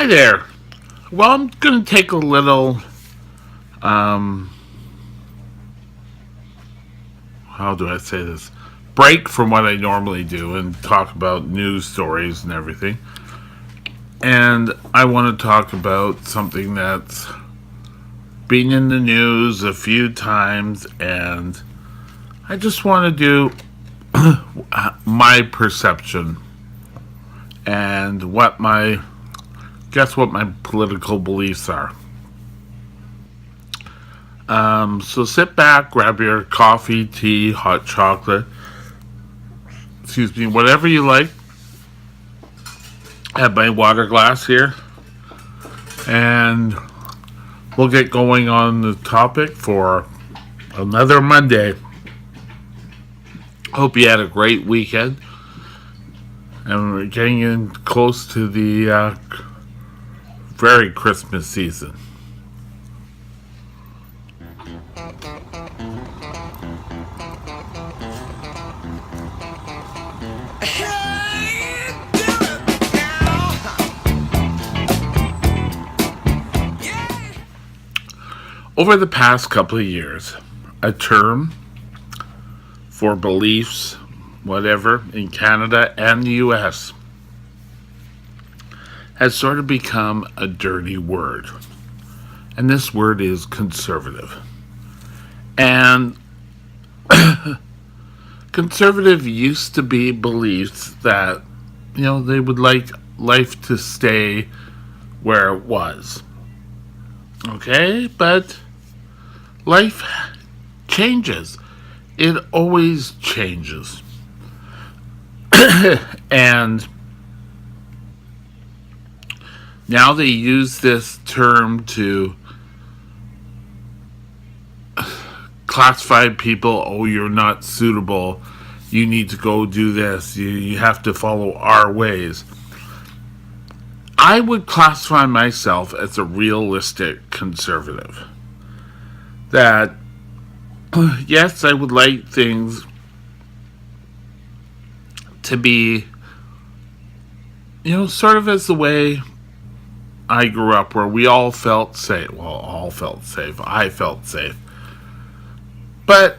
there. Well, I'm going to take a little, um, how do I say this? Break from what I normally do and talk about news stories and everything. And I want to talk about something that's been in the news a few times, and I just want to do my perception and guess what my political beliefs are. So sit back, grab your coffee, tea, hot chocolate, excuse me, whatever you like. I have my water glass here, and we'll get going on the topic for another Monday. Hope you had a great weekend, and we're getting in close to the very Christmas season. Over the past couple of years, a term for beliefs, whatever, in Canada and the US has sort of become a dirty word. And this word is conservative. And conservative used to be beliefs that, they would like life to stay where it was. Okay, but life changes. It always changes. And now they use this term to classify people. Oh, you're not suitable. You need to go do this. You have to follow our ways. I would classify myself as a realistic conservative. That, yes, I would like things to be, sort of as the way I grew up, where we all felt safe. Well, all felt safe. I felt safe. But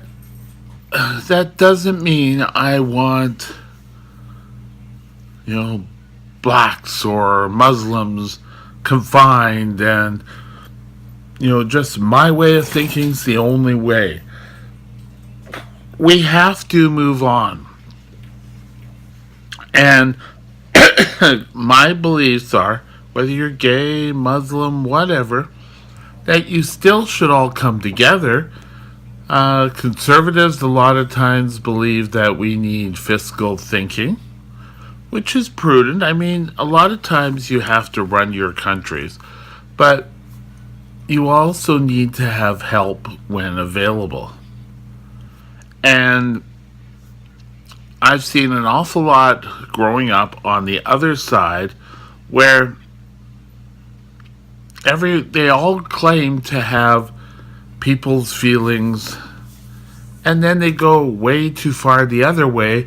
that doesn't mean I want, blacks or Muslims confined and, just my way of thinking is the only way. We have to move on. And my beliefs are, whether you're gay, Muslim, whatever, that you still should all come together. Conservatives a lot of times believe that we need fiscal thinking, which is prudent. I mean, a lot of times you have to run your countries, but you also need to have help when available. And I've seen an awful lot growing up on the other side where they all claim to have people's feelings, and then they go way too far the other way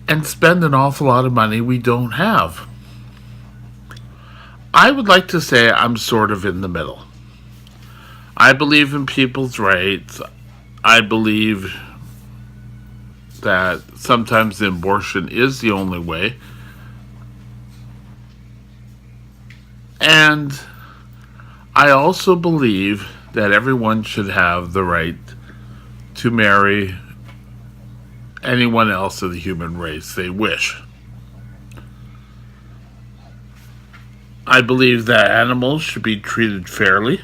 and spend an awful lot of money we don't have. I would like to say I'm sort of in the middle. I believe in people's rights. I believe that sometimes abortion is the only way. And I also believe that everyone should have the right to marry anyone else of the human race they wish. I believe that animals should be treated fairly.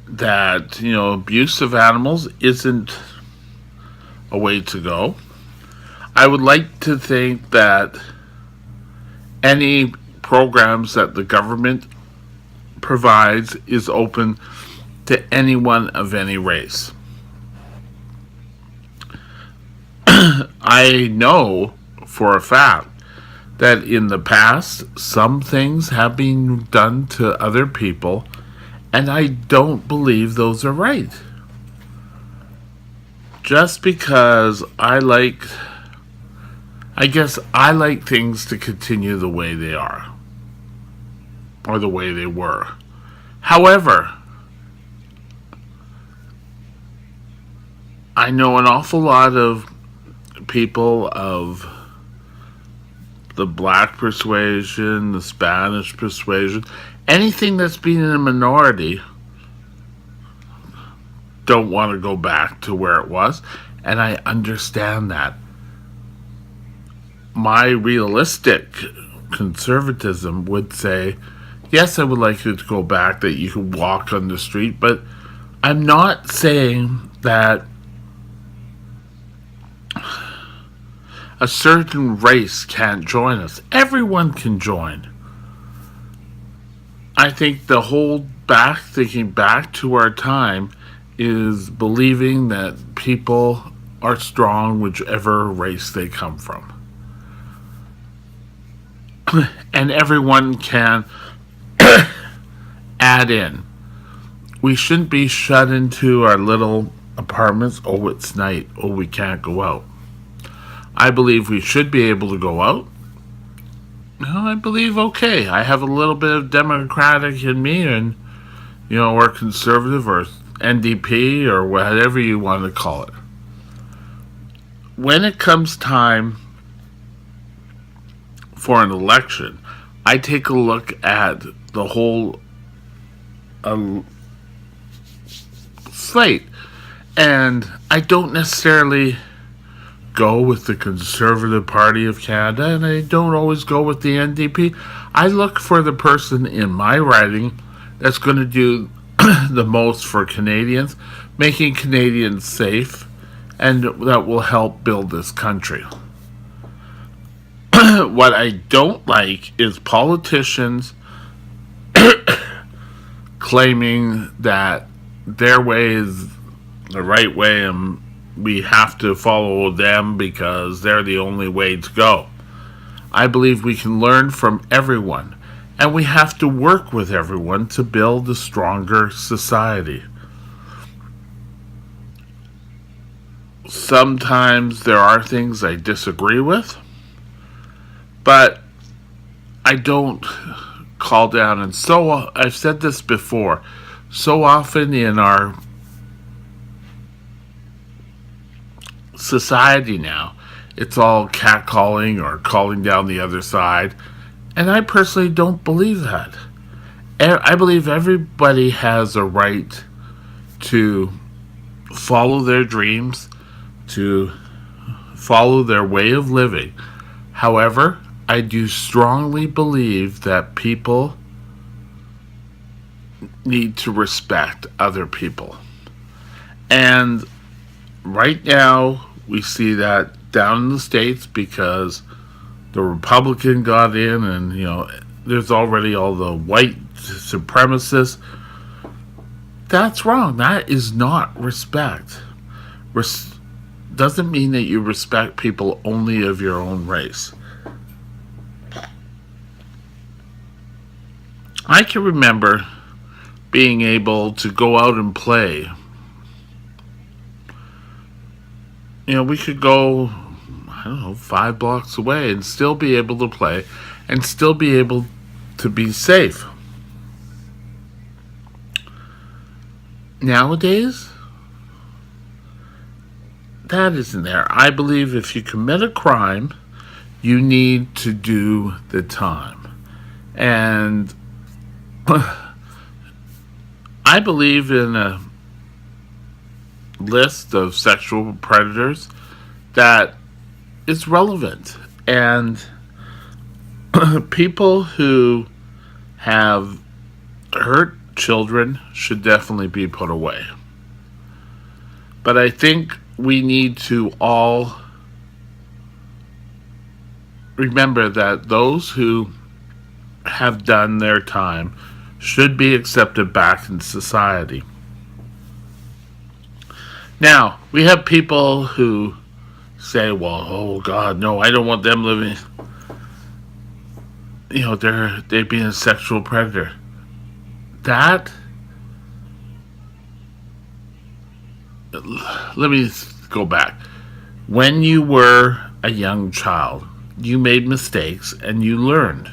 That, abuse of animals isn't a way to go. I would like to think that any programs that the government provides is open to anyone of any race. I know for a fact that in the past some things have been done to other people, and I don't believe those are right. Just because I guess I like things to continue the way they are. or the way they were. However, I know an awful lot of people of the black persuasion, the Spanish persuasion, anything that's been in a minority don't want to go back to where it was. And I understand that. My realistic conservatism would say, yes, I would like you to go back, that you could walk on the street, but I'm not saying that a certain race can't join us. Everyone can join. I think the whole thinking back to our time is believing that people are strong whichever race they come from. And everyone can add in. We shouldn't be shut into our little apartments. Oh, it's night. Oh, we can't go out. I believe we should be able to go out. I believe, okay, I have a little bit of Democratic in me, and, or conservative, or NDP, or whatever you want to call it. When it comes time for an election, I take a look at the whole slate, and I don't necessarily go with the Conservative Party of Canada, and I don't always go with the NDP. I look for the person in my riding that's going to do the most for Canadians, making Canadians safe, and that will help build this country. What I don't like is politicians claiming that their way is the right way and we have to follow them because they're the only way to go. I believe we can learn from everyone, and we have to work with everyone to build a stronger society. Sometimes there are things I disagree with, but I don't call down. And so, I've said this before, so often in our society now, it's all catcalling or calling down the other side. And I personally don't believe that. I believe everybody has a right to follow their dreams, to follow their way of living. However, I do strongly believe that people need to respect other people. And right now, we see that down in the States because the Republican got in, and, there's already all the white supremacists. That's wrong. That is not respect. Doesn't mean that you respect people only of your own race. I can remember being able to go out and play. We could go, 5 blocks away and still be able to play and still be able to be safe. Nowadays, that isn't there. I believe if you commit a crime, you need to do the time. And I believe in a list of sexual predators that is relevant, and people who have hurt children should definitely be put away. But I think we need to all remember that those who have done their time should be accepted back in society. Now, we have people who say, well, oh God, no, I don't want them living, they're being a sexual predator. Let me go back. When you were a young child, you made mistakes and you learned.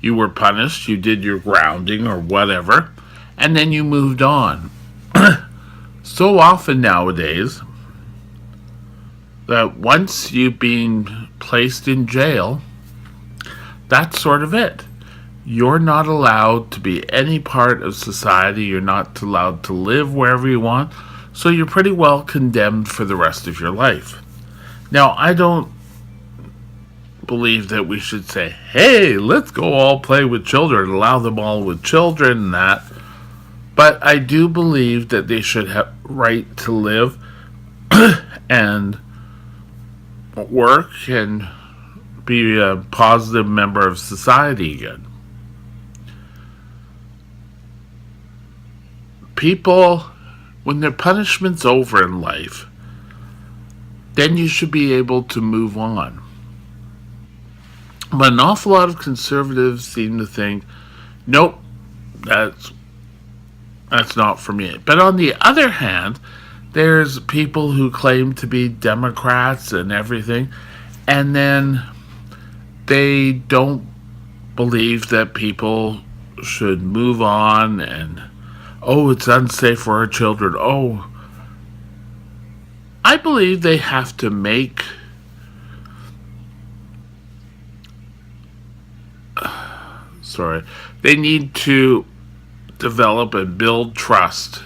You were punished, you did your grounding or whatever, and then you moved on. So often nowadays that once you've been placed in jail, that's sort of it. You're not allowed to be any part of society. You're not allowed to live wherever you want. So you're pretty well condemned for the rest of your life. Now, I don't believe that we should say, hey, let's go all play with children, allow them all with children and that. But I do believe that they should have right to live and work and be a positive member of society again. People, when their punishment's over in life, then you should be able to move on. But an awful lot of conservatives seem to think, nope, that's not for me. But on the other hand, there's people who claim to be Democrats and everything, and then they don't believe that people should move on and, oh, it's unsafe for our children. Oh, I believe they have to make they need to develop and build trust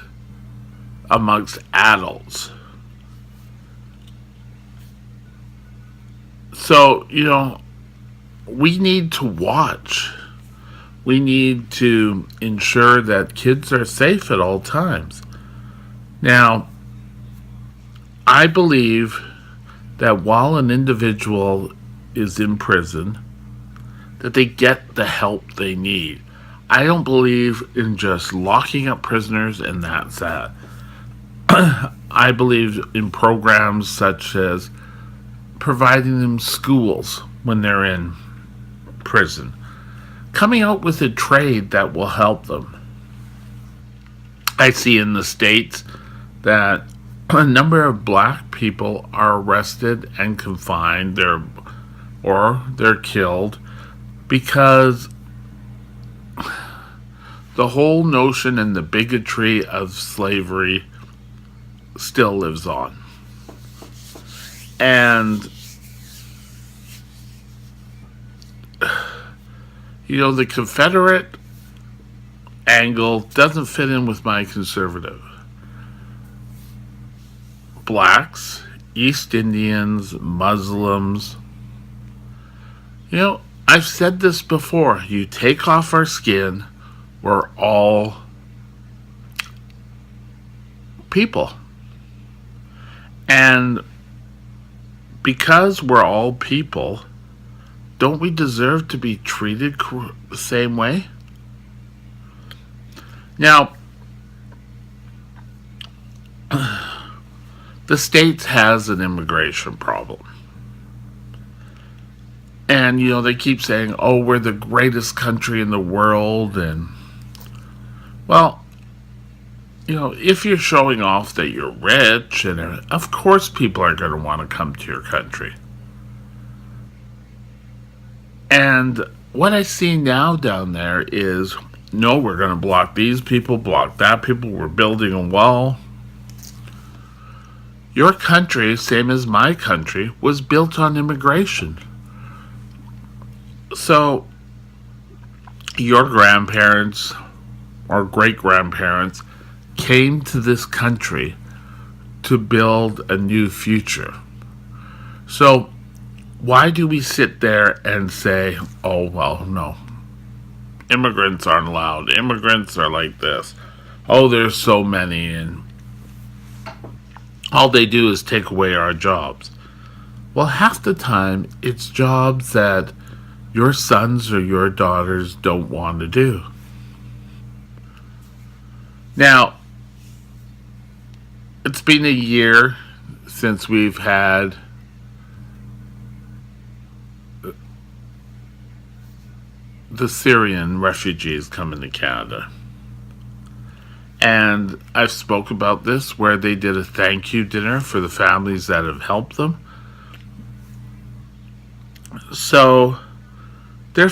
amongst adults. So, we need to watch. We need to ensure that kids are safe at all times. Now, I believe that while an individual is in prison, that they get the help they need. I don't believe in just locking up prisoners and that's that. I believe in programs such as providing them schools when they're in prison, coming out with a trade that will help them. I see in the States that a number of black people are arrested and confined, they're killed because the whole notion and the bigotry of slavery still lives on. And the Confederate angle doesn't fit in with my conservative. Blacks, East Indians, Muslims. I've said this before. You take off our skin, we're all people. And because we're all people, don't we deserve to be treated the same way? Now, the States has an immigration problem. And, they keep saying, oh, we're the greatest country in the world. And, well, if you're showing off that you're rich, and of course people are going to want to come to your country. And what I see now down there is, no, we're going to block these people, block that people, we're building a wall. Your country, same as my country, was built on immigration. So, your grandparents or great-grandparents came to this country to build a new future. So, why do we sit there and say, oh, well, no, immigrants aren't allowed, immigrants are like this, oh, there's so many, and all they do is take away our jobs. Well, half the time, it's jobs that your sons or your daughters don't want to do. Now, it's been a year since we've had the Syrian refugees come into Canada. And I've spoke about this, where they did a thank you dinner for the families that have helped them. So they're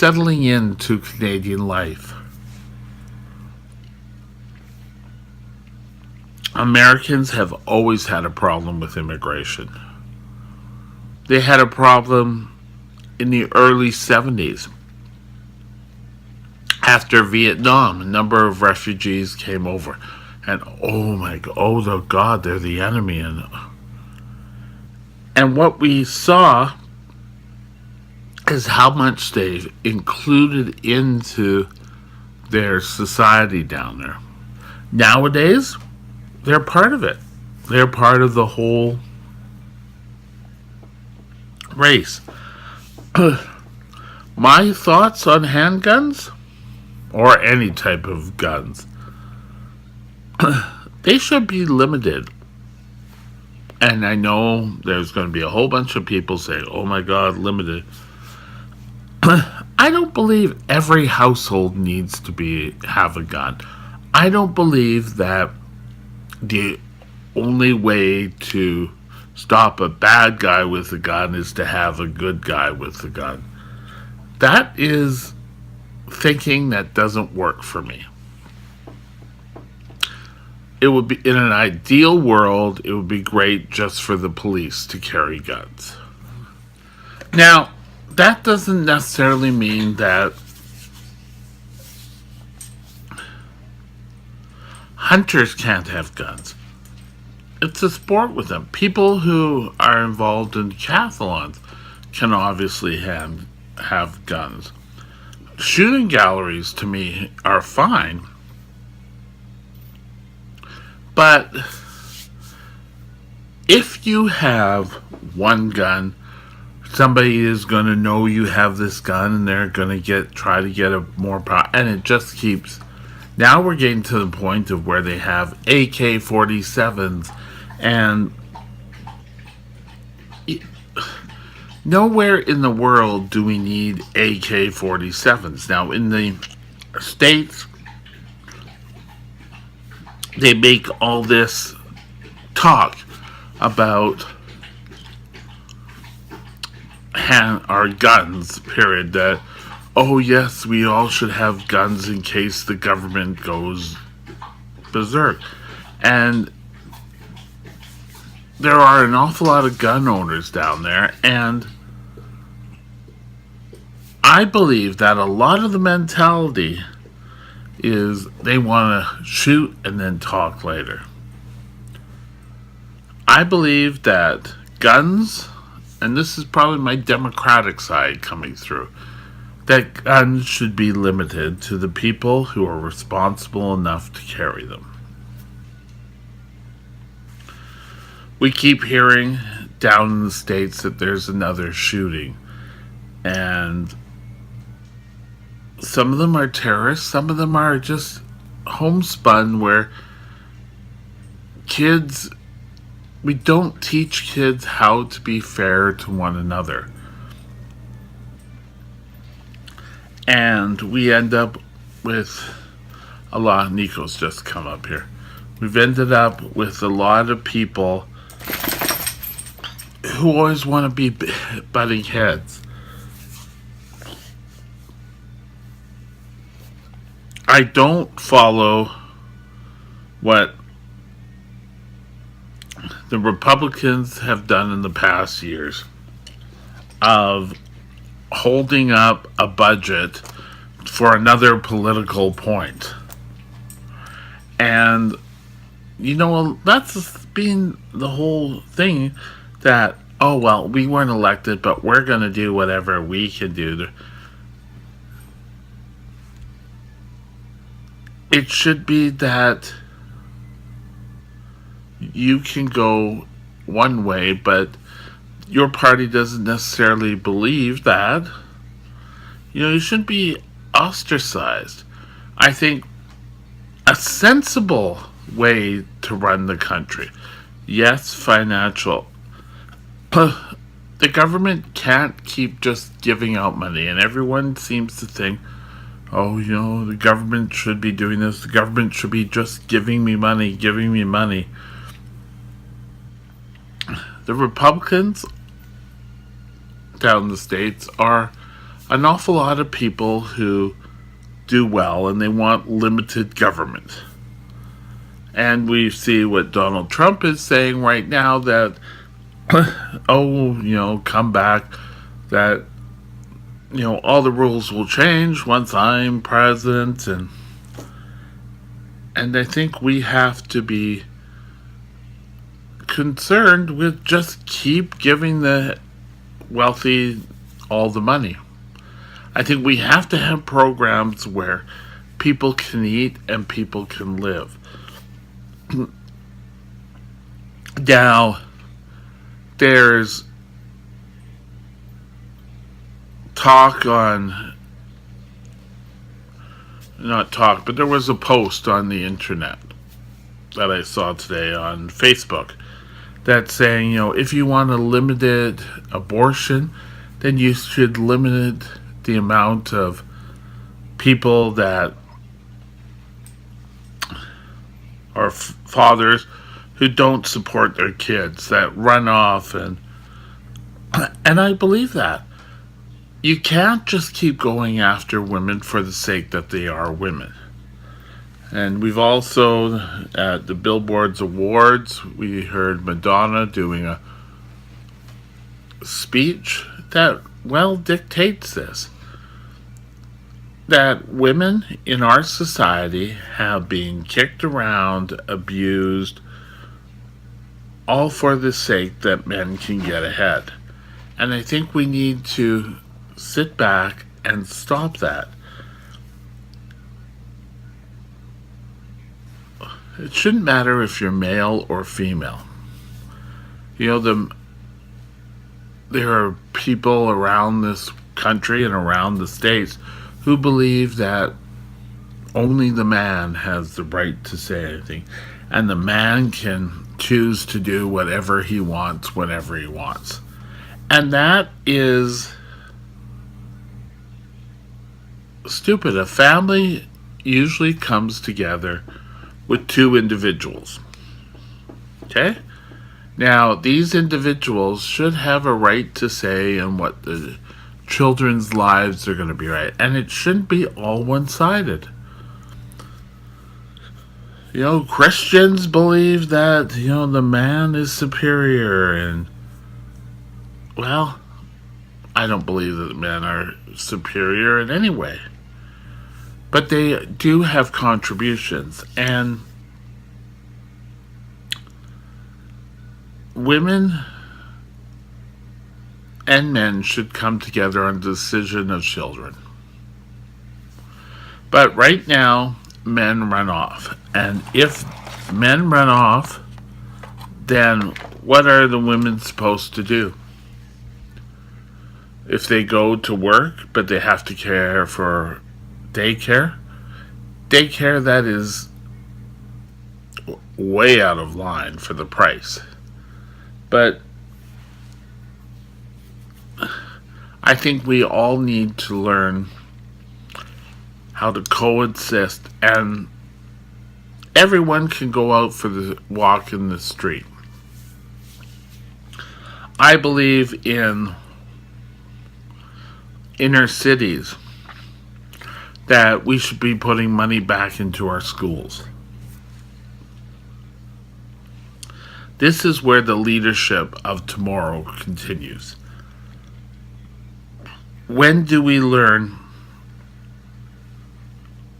settling into Canadian life. Americans have always had a problem with immigration. They had a problem in the early 70s. After Vietnam, a number of refugees came over. And oh my God, oh the God, they're the enemy. And what we saw is how much they've included into their society down there. Nowadays, they're part of it. They're part of the whole race. My thoughts on handguns, or any type of guns, they should be limited. And I know there's going to be a whole bunch of people saying, oh my God, limited. I don't believe every household needs to have a gun. I don't believe that the only way to stop a bad guy with a gun is to have a good guy with a gun. That is thinking that doesn't work for me. It would be, in an ideal world, it would be great just for the police to carry guns. Now, that doesn't necessarily mean that hunters can't have guns. It's a sport with them. People who are involved in decathlons can obviously have guns. Shooting galleries, to me, are fine. But if you have one gun, somebody is going to know you have this gun, and they're going to try to get a more power, and it just keeps. Now we're getting to the point of where they have AK-47s, and nowhere in the world do we need AK-47s. Now in the States, they make all this talk about our guns, period, that, oh yes, we all should have guns in case the government goes berserk. And there are an awful lot of gun owners down there, and I believe that a lot of the mentality is they want to shoot and then talk later. I believe that guns, and this is probably my democratic side coming through, that guns should be limited to the people who are responsible enough to carry them. We keep hearing down in the States that there's another shooting, and some of them are terrorists, some of them are just homespun, where we don't teach kids how to be fair to one another. And we end up with a lot. Nico's just come up here. We've ended up with a lot of people who always want to be butting heads. I don't follow what the Republicans have done in the past years of holding up a budget for another political point. And, that's been the whole thing, that, oh, well, we weren't elected, but we're going to do whatever we can do. It should be that you can go one way, but your party doesn't necessarily believe that. You shouldn't be ostracized. I think a sensible way to run the country, yes, financial. The government can't keep just giving out money, and everyone seems to think, oh, the government should be doing this, the government should be just giving me money. The Republicans down in the States are an awful lot of people who do well and they want limited government. And we see what Donald Trump is saying right now that, oh, come back, that, all the rules will change once I'm president. And I think we have to be concerned with just keep giving the wealthy all the money. I think we have to have programs where people can eat and people can live. Now, there's talk on, not talk, but there was a post on the internet that I saw today on Facebook that's saying, if you want a limited abortion, then you should limit the amount of people that are fathers who don't support their kids, that run off, and I believe that. You can't just keep going after women for the sake that they are women. And we've also, at the Billboards Awards, we heard Madonna doing a speech that, dictates this. That women in our society have been kicked around, abused, all for the sake that men can get ahead. And I think we need to sit back and stop that. It shouldn't matter if you're male or female. There are people around this country and around the states who believe that only the man has the right to say anything, and the man can choose to do whatever he wants, whenever he wants. And that is stupid. A family usually comes together with two individuals. Okay? Now, these individuals should have a right to say in what the children's lives are going to be right. And it shouldn't be all one-sided. Christians believe that, the man is superior. And, I don't believe that men are superior in any way. But they do have contributions. And women and men should come together on the decision of children. But right now, men run off. And if men run off, then what are the women supposed to do? If they go to work, but they have to care for daycare that is way out of line for the price. But I think we all need to learn how to coexist, and everyone can go out for the walk in the street. I believe in inner cities that we should be putting money back into our schools. This is where the leadership of tomorrow continues. When do we learn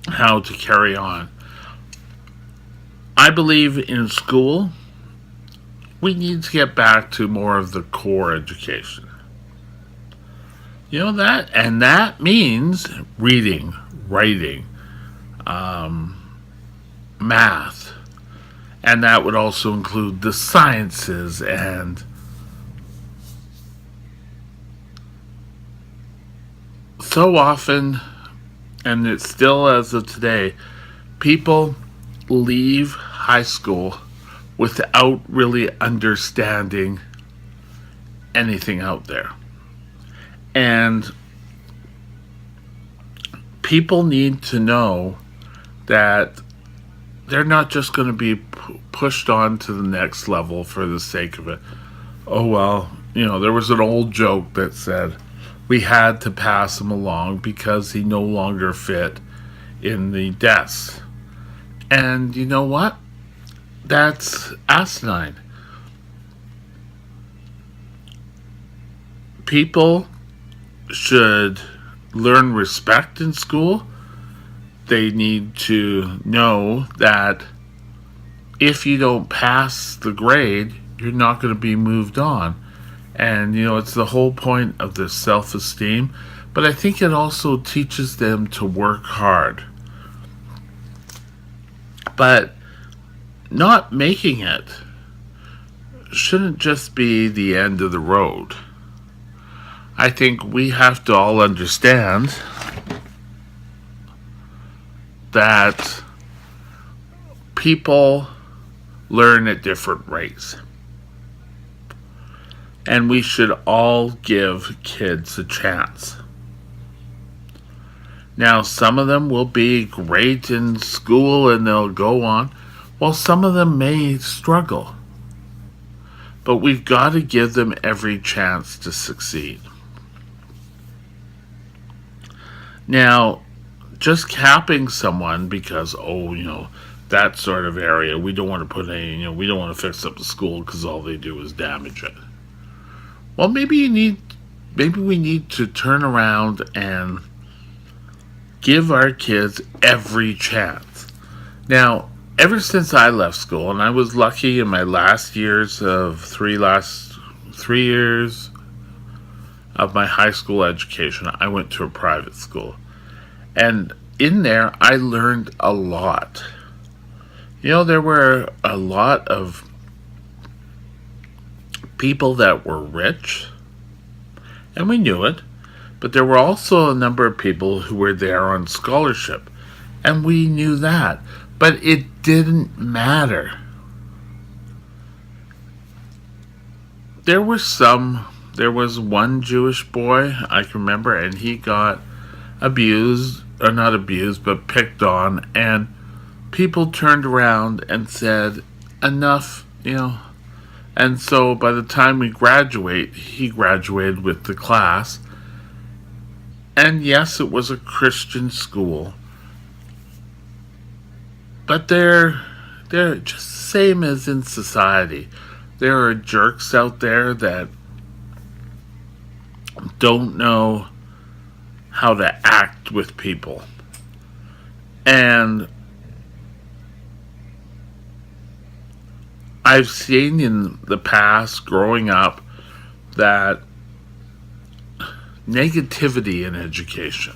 how to carry on? I believe in school, we need to get back to more of the core education. That means reading, writing, math, and that would also include the sciences. And so often, and it's still as of today, people leave high school without really understanding anything out there. And people need to know that they're not just going to be pushed on to the next level for the sake of it. There was an old joke that said, We had to pass him along because he no longer fit in the desk. And you know what? That's asinine. People should learn respect in school. They need to know that if you don't pass the grade, you're not going to be moved on. And, it's the whole point of this self esteem. But I think it also teaches them to work hard. But not making it shouldn't just be the end of the road. I think we have to all understand that people learn at different rates. And we should all give kids a chance. Now, some of them will be great in school and they'll go on, while some of them may struggle. But we've got to give them every chance to succeed. Now, just capping someone because, that sort of area, we don't want to put any, we don't want to fix up the school because all they do is damage it. Well, maybe we need to turn around and give our kids every chance. Now, ever since I left school, and I was lucky in my last three years of my high school education, I went to a private school. And in there, I learned a lot. There were a lot of people that were rich, and we knew it, but there were also a number of people who were there on scholarship, and we knew that, but it didn't matter. There was one Jewish boy I can remember, and he got not abused, but picked on, and people turned around and said, enough, And so by the time he graduated with the class. And yes, it was a Christian school. But they're just the same as in society. There are jerks out there that don't know how to act with people. And I've seen in the past, growing up, that negativity in education.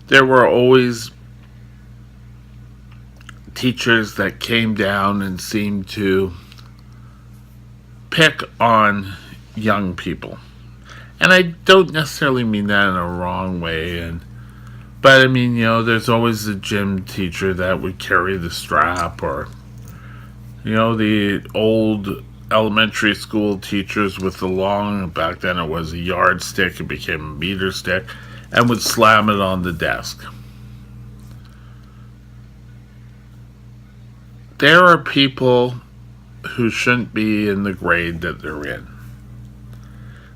There were always teachers that came down and seemed to pick on young people. And I don't necessarily mean that in a wrong way, but I mean, there's always a gym teacher that would carry the strap, or, the old elementary school teachers with the long, back then it was a yardstick, it became a meter stick, and would slam it on the desk. There are people who shouldn't be in the grade that they're in.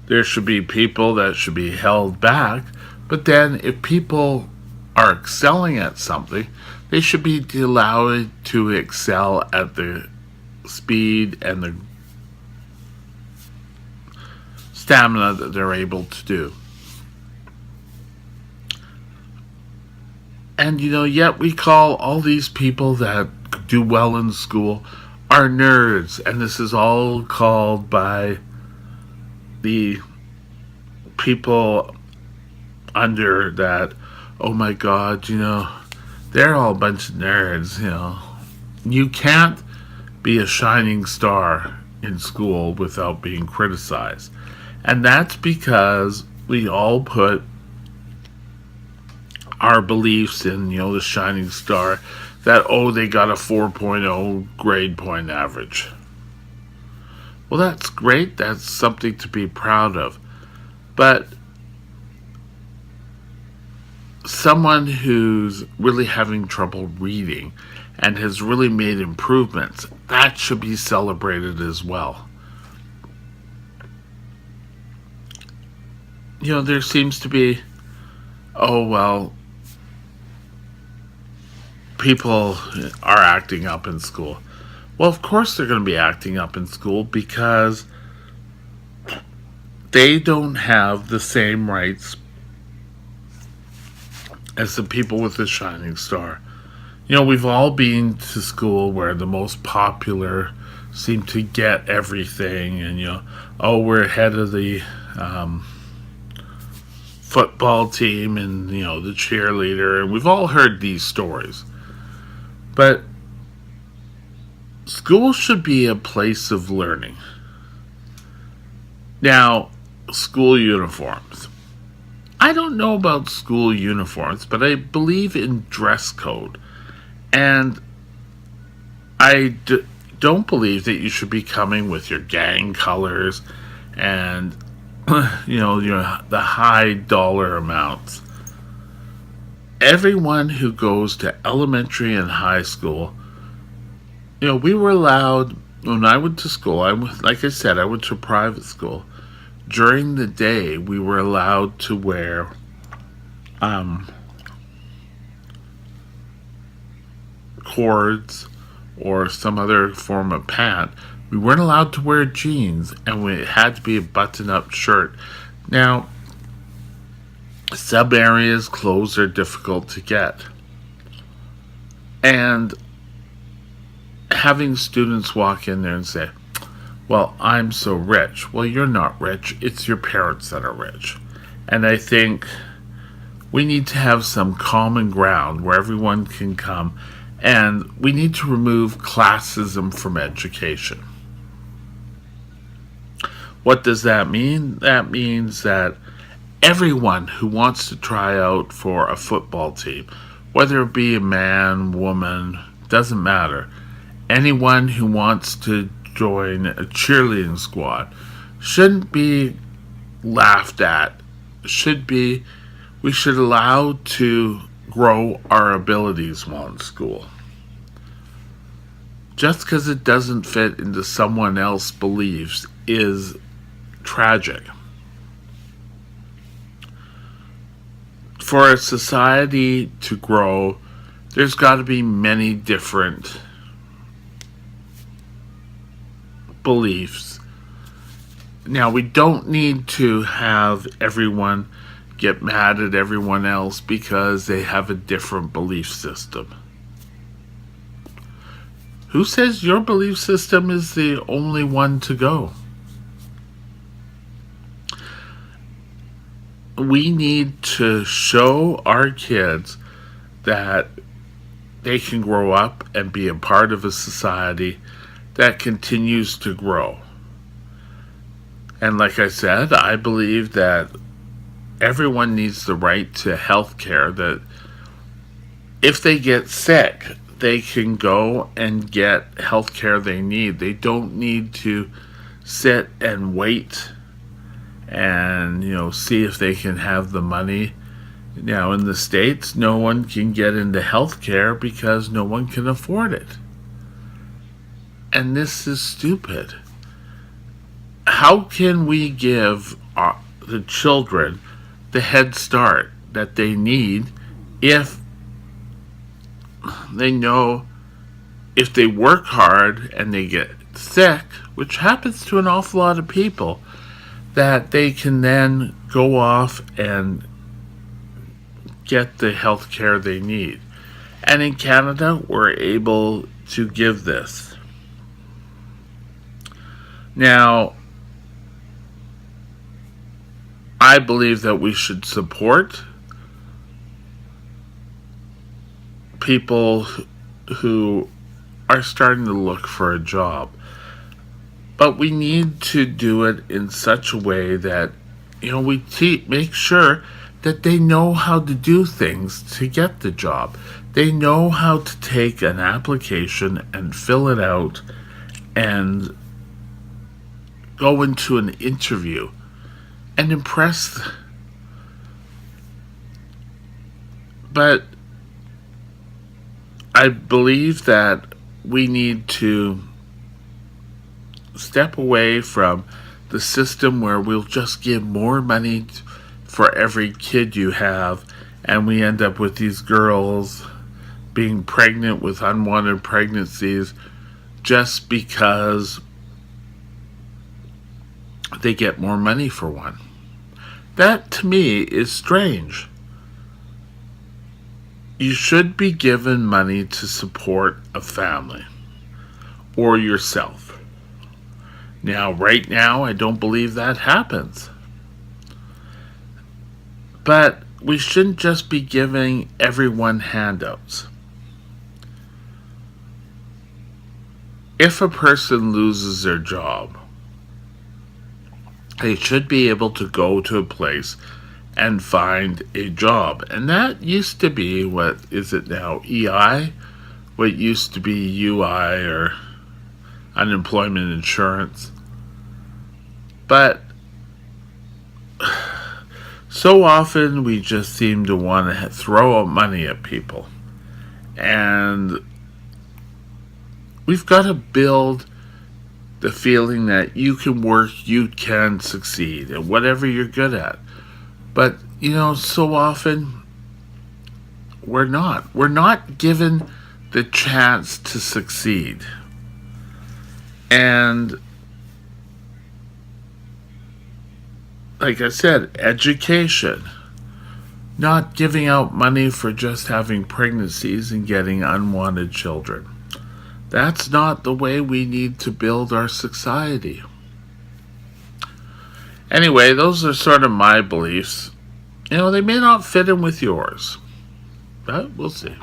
There should be people that should be held back, but then if people are excelling at something, they should be allowed to excel at the speed and the stamina that they're able to do. And yet we call all these people that do well in school are nerds, and this is all called by the people under that, oh my God, they're all a bunch of nerds, You can't be a shining star in school without being criticized. And that's because we all put our beliefs in, the shining star, that, they got a 4.0 grade point average. Well, that's great. That's something to be proud of. But someone who's really having trouble reading and has really made improvements, that should be celebrated as well. there seems to be, oh, well, people are acting up in school. Well, of course they're going to be acting up in school because they don't have the same rights as the people with the shining star. We've all been to school where the most popular seem to get everything, and oh, we're ahead of the football team, and the cheerleader, and we've all heard these stories. But school should be a place of learning. Now, school uniforms. I don't know about school uniforms, but I believe in dress code. And don't believe that you should be coming with your gang colors and the high dollar amounts. Everyone who goes to elementary and high school, we were allowed, when I went to school, like I said, I went to private school. During the day, we were allowed to wear cords or some other form of pant. We weren't allowed to wear jeans, and it had to be a button-up shirt. Now, some areas clothes are difficult to get. And having students walk in there and say, well, I'm so rich. Well, you're not rich. It's your parents that are rich. And I think we need to have some common ground where everyone can come, and we need to remove classism from education. What does that mean? That means that everyone who wants to try out for a football team, whether it be a man, woman, doesn't matter. Anyone who wants to join a cheerleading squad shouldn't be laughed at. We should allow to grow our abilities while in school. Just because it doesn't fit into someone else's beliefs is tragic. For a society to grow, there's got to be many different beliefs. Now, we don't need to have everyone get mad at everyone else because they have a different belief system. Who says your belief system is the only one to go? We need to show our kids that they can grow up and be a part of a society that continues to grow. And like I said, I believe that everyone needs the right to health care, that if they get sick, they can go and get health care they need. They don't need to sit and wait and, see if they can have the money. Now, in the States, no one can get into health care because no one can afford it. And this is stupid. How can we give the children the head start that they need if they know if they work hard and they get sick, which happens to an awful lot of people, that they can then go off and get the health care they need. And in Canada, we're able to give this. Now, I believe that we should support people who are starting to look for a job. But we need to do it in such a way that, we make sure that they know how to do things to get the job. They know how to take an application and fill it out and go into an interview and impress. But I believe that we need to step away from the system where we'll just give more money for every kid you have, and we end up with these girls being pregnant with unwanted pregnancies just because they get more money for one. That to me is strange. You should be given money to support a family or yourself. Now, right now, I don't believe that happens. But we shouldn't just be giving everyone handouts. If a person loses their job, they should be able to go to a place and find a job. And that used to be, what is it now, EI? What used to be UI, or unemployment insurance. But so often we just seem to want to throw out money at people. And we've got to build the feeling that you can work, you can succeed at whatever you're good at. But, so often we're not. We're not given the chance to succeed. And like I said, education. Not giving out money for just having pregnancies and getting unwanted children. That's not the way we need to build our society. Anyway, those are sort of my beliefs. They may not fit in with yours, but we'll see.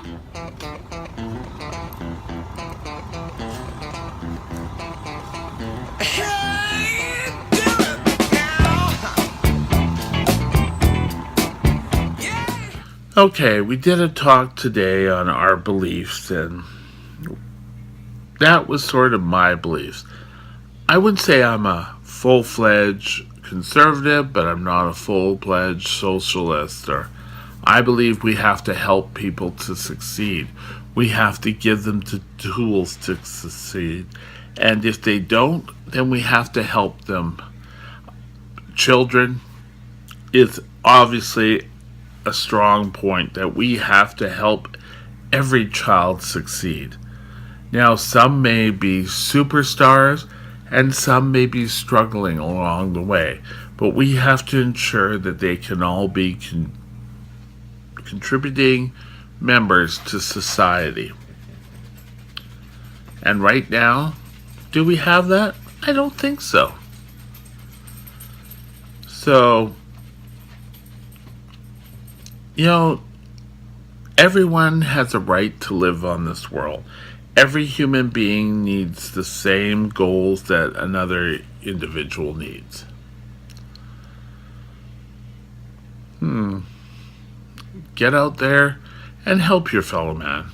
Okay, we did a talk today on our beliefs, and that was sort of my beliefs. I wouldn't say I'm a full-fledged conservative, but I'm not a full-fledged socialist. Or I believe we have to help people to succeed. We have to give them the tools to succeed. And if they don't, then we have to help them. Children is obviously a strong point that we have to help every child succeed. Now, some may be superstars and some may be struggling along the way, but we have to ensure that they can all be contributing members to society. And right now, do we have that? I don't think so. So, everyone has a right to live on this world. Every human being needs the same goals that another individual needs. Get out there and help your fellow man.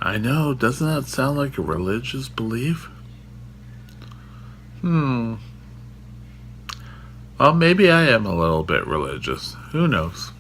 I know, doesn't that sound like a religious belief? Well, maybe I am a little bit religious. Who knows?